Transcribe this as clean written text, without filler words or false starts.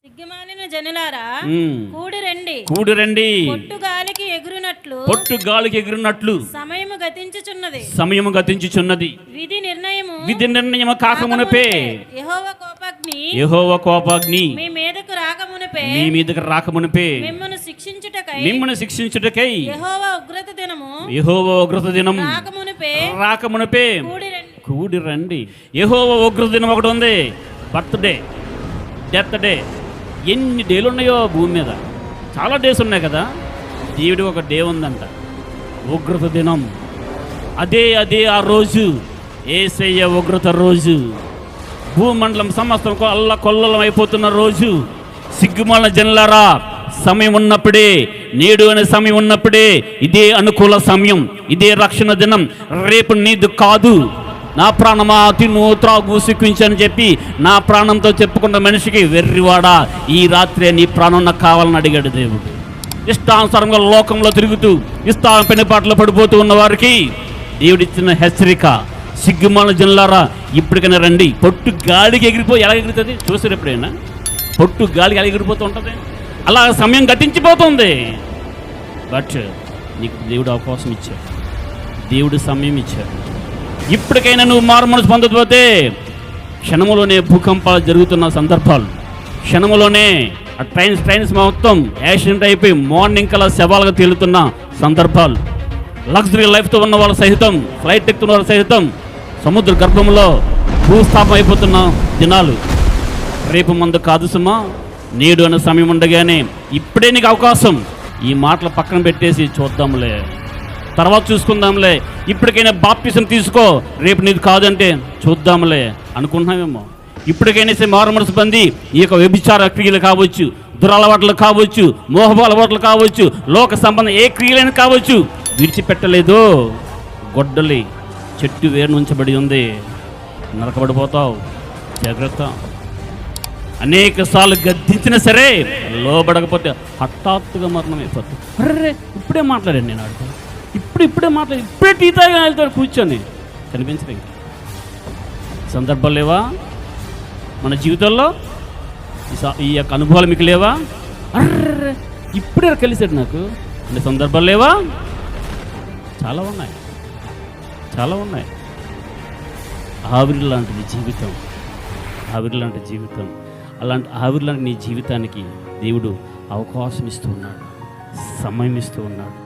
సిగ్గుమాలిన జనులారా కూడి రండి పొట్టు గాలికి ఎగురునట్లు సమయము గతించుచున్నది విధి నిర్ణయము కాకమునపే యెహోవా కోపాగ్ని మీ మీదకు రాకమునపే మిమ్మును శిక్షించుటకై యెహోవా ఉగ్రత దినము రాకమునపే కూడి రండి. యెహోవా ఉగ్రత దినం ఒకటి ఉంది, బర్త్డే, డెత్ డే. ఎన్ని డేలు ఉన్నాయో భూమి మీద, చాలా డేస్ ఉన్నాయి కదా. దేవుడి ఒక డే ఉందంట, ఉగ్రత దినం. అదే ఆ రోజు యేసయ్య ఉగ్రత రోజు. భూమండలం సమస్తం కొల్లలం అయిపోతున్న రోజు. సిగ్గుమాలిన జనులారా, సమయం ఉన్నప్పుడే, నేడు అనే సమయం ఉన్నప్పుడే, ఇదే అనుకూల సమయం, ఇదే రక్షణ దినం. రేపు నీది కాదు. నా ప్రాణమా తిను త్రాగు సిక్కించని చెప్పి నా ప్రాణంతో చెప్పుకున్న మనిషికి, వెర్రివాడా, ఈ రాత్రే నీ ప్రాణం నాకు కావాలని అడిగాడు దేవుడు. ఇష్టానుసారంగా లోకంలో తిరుగుతూ ఇష్టాన పెనుపాటలు పడిపోతూ ఉన్న వారికి దేవుడిచ్చిన హెచ్చరిక, సిగ్గుమాలిన జనులారా ఇప్పటికైనా రండి. పొట్టు గాలికి ఎగిరిపోయి ఎలా ఎగురుతుంది చూసారు ఎప్పుడైనా? పొట్టు గాలికి ఎలా ఎగిరిపోతూ ఉంటుంది, అలా సమయం గతించిపోతుంది. బట్ నీకు దేవుడు అవకాశం ఇచ్చాడు, దేవుడు సమయం ఇచ్చాడు. ఇప్పటికైనా నువ్వు మారుమనసు పొందకపోతే క్షణములోనే భూకంపాలు జరుగుతున్న సందర్భాలు, క్షణములోనే ఆ ట్రైన్స్ మొత్తం యాక్సిడెంట్ అయిపోయి మార్నింగ్ కల్లా శవాలుగా తేలుతున్న సందర్భాలు, లగ్జరీ లైఫ్తో ఉన్న వాళ్ళు సహితం, ఫ్లైట్ ఎక్కుతున్న వాళ్ళు సహితం సముద్ర గర్భంలో భూస్థాపం అయిపోతున్న దినాలు. రేపు మందు కాదు సుమా, నేడు అనే సమయం ఉండగానే ఇప్పుడే నీకు అవకాశం. ఈ మాటలు పక్కన పెట్టేసి చూద్దాంలే, తర్వాత చూసుకుందాంలే, ఇప్పటికైనా బాప్టిజం తీసుకో, రేపు నీది కాదంటే చూద్దాంలే అనుకుంటున్నామేమో. ఇప్పటికైనా మారు మనసు పొంది ఈ యొక్క వ్యభిచార క్రియలు కావచ్చు, దురలవాట్లు కావచ్చు, మోహపు అలవాట్లు కావచ్చు, లోక సంబంధం ఏ క్రియలైనా కావచ్చు, విడిచిపెట్టలేదు. గొడ్డలి చెట్టు వేరు నుంచబడి ఉంది, నరకబడిపోతావు, జాగ్రత్త. అనేక సార్లు గద్దించినా సరే లోబడకపోతే హఠాత్తుగా మరణం అయిపోతుంది. అర్రే ఇప్పుడే మాట్లాడాను నేను ఆడితే, ఇప్పుడే మాట్లాడి, ఇప్పుడే టీ తాగా వెళ్తాడు కూర్చొని, కనిపించదు. ఇంకా సందర్భాలు లేవా మన జీవితంలో? ఈ యొక్క అనుభవాలు మీకు లేవా? అర్రే ఇప్పుడే కలిసాడు నాకు అంటే సందర్భాలు లేవా? చాలా ఉన్నాయి. ఆవిరి లాంటిది జీవితం, ఆవిరి లాంటి జీవితం. అలాంటి ఆవిరి లాంటి నీ జీవితానికి దేవుడు అవకాశం ఇస్తూ ఉన్నాడు, సమయం ఇస్తూ ఉన్నాడు.